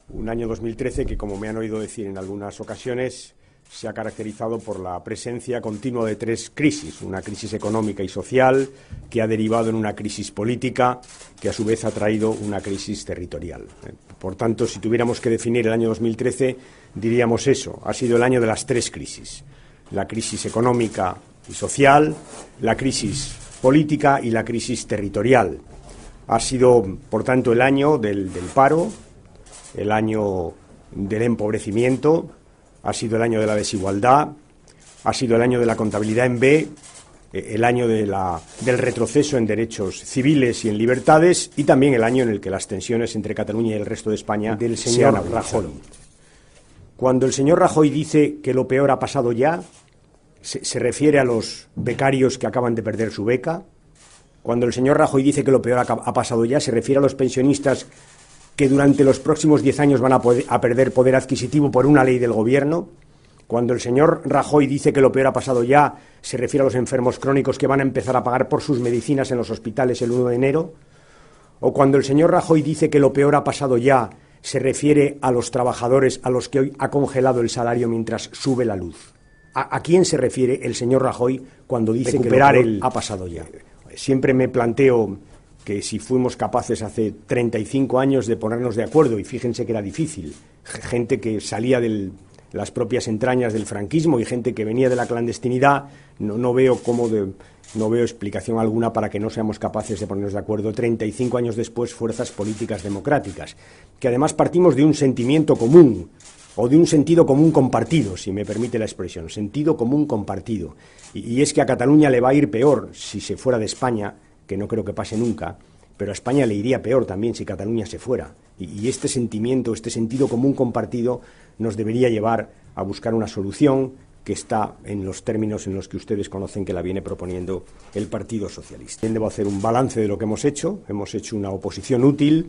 Un año 2013 que, como me han oído decir en algunas ocasiones, se ha caracterizado por la presencia continua de tres crisis. Una crisis económica y social que ha derivado en una crisis política que a su vez ha traído una crisis territorial. Por tanto, si tuviéramos que definir el año 2013, diríamos eso. Ha sido el año de las tres crisis. La crisis económica y social, la crisis política y la crisis territorial. Ha sido, por tanto, el año del paro, el año del empobrecimiento, ha sido el año de la desigualdad, ha sido el año de la contabilidad en B, el año del retroceso en derechos civiles y en libertades, y también el año en el que las tensiones entre Cataluña y el resto de España del señor Rajoy. Cuando el señor Rajoy dice que lo peor ha pasado ya, se refiere a los becarios que acaban de perder su beca. Cuando el señor Rajoy dice que lo peor ha pasado ya, se refiere a los pensionistas que durante los próximos 10 años van a perder poder adquisitivo por una ley del Gobierno. Cuando el señor Rajoy dice que lo peor ha pasado ya, se refiere a los enfermos crónicos que van a empezar a pagar por sus medicinas en los hospitales el 1 de enero. O cuando el señor Rajoy dice que lo peor ha pasado ya, se refiere a los trabajadores a los que hoy ha congelado el salario mientras sube la luz. ¿A quién se refiere el señor Rajoy cuando dice que lo peor ha pasado ya? Siempre me planteo que si fuimos capaces hace 35 años de ponernos de acuerdo, y fíjense que era difícil, gente que salía de las propias entrañas del franquismo y gente que venía de la clandestinidad, no veo explicación alguna para que no seamos capaces de ponernos de acuerdo 35 años después, fuerzas políticas democráticas, que además partimos de un sentimiento común, o de un sentido común compartido, si me permite la expresión, sentido común compartido. Y es que a Cataluña le va a ir peor si se fuera de España, que no creo que pase nunca, pero a España le iría peor también si Cataluña se fuera. Y este sentimiento, este sentido común compartido nos debería llevar a buscar una solución que está en los términos en los que ustedes conocen que la viene proponiendo el Partido Socialista. También debo hacer un balance de lo que hemos hecho una oposición útil,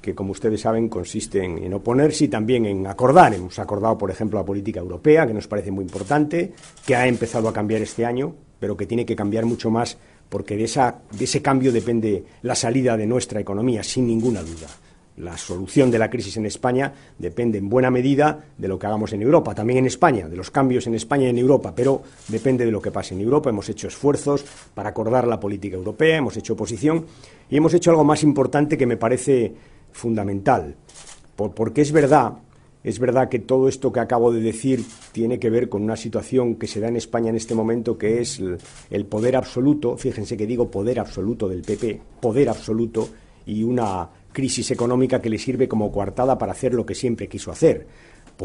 que, como ustedes saben, consiste en oponerse y también en acordar. Hemos acordado, por ejemplo, la política europea, que nos parece muy importante, que ha empezado a cambiar este año, pero que tiene que cambiar mucho más, porque de ese cambio depende la salida de nuestra economía, sin ninguna duda. La solución de la crisis en España depende en buena medida de lo que hagamos en Europa, también en España, de los cambios en España y en Europa, pero depende de lo que pase en Europa. Hemos hecho esfuerzos para acordar la política europea, hemos hecho oposición y hemos hecho algo más importante que me parece fundamental, porque es verdad que todo esto que acabo de decir tiene que ver con una situación que se da en España en este momento, que es el poder absoluto, fíjense que digo poder absoluto del PP, poder absoluto, y una crisis económica que le sirve como coartada para hacer lo que siempre quiso hacer,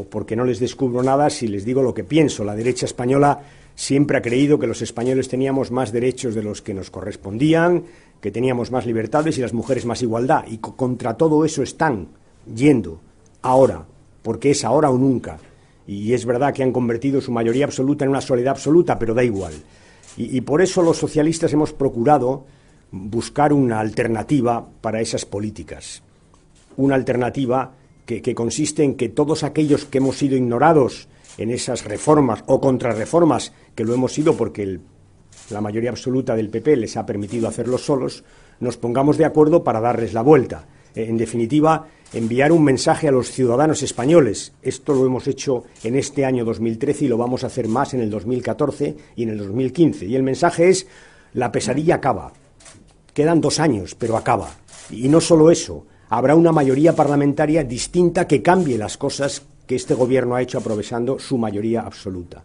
porque no les descubro nada si les digo lo que pienso. La derecha española siempre ha creído que los españoles teníamos más derechos de los que nos correspondían, que teníamos más libertades y las mujeres más igualdad, y contra todo eso están yendo ahora, porque es ahora o nunca, y es verdad que han convertido su mayoría absoluta en una soledad absoluta, pero da igual, y por eso los socialistas hemos procurado buscar una alternativa para esas políticas, una alternativa que consiste en que todos aquellos que hemos sido ignorados en esas reformas o contrarreformas, que lo hemos sido porque la mayoría absoluta del PP les ha permitido hacerlo solos, nos pongamos de acuerdo para darles la vuelta. En definitiva, enviar un mensaje a los ciudadanos españoles. Esto lo hemos hecho en este año 2013 y lo vamos a hacer más en el 2014 y en el 2015. Y el mensaje es: la pesadilla acaba. Quedan 2 años, pero acaba. Y no solo eso, habrá una mayoría parlamentaria distinta que cambie las cosas que este Gobierno ha hecho aprovechando su mayoría absoluta.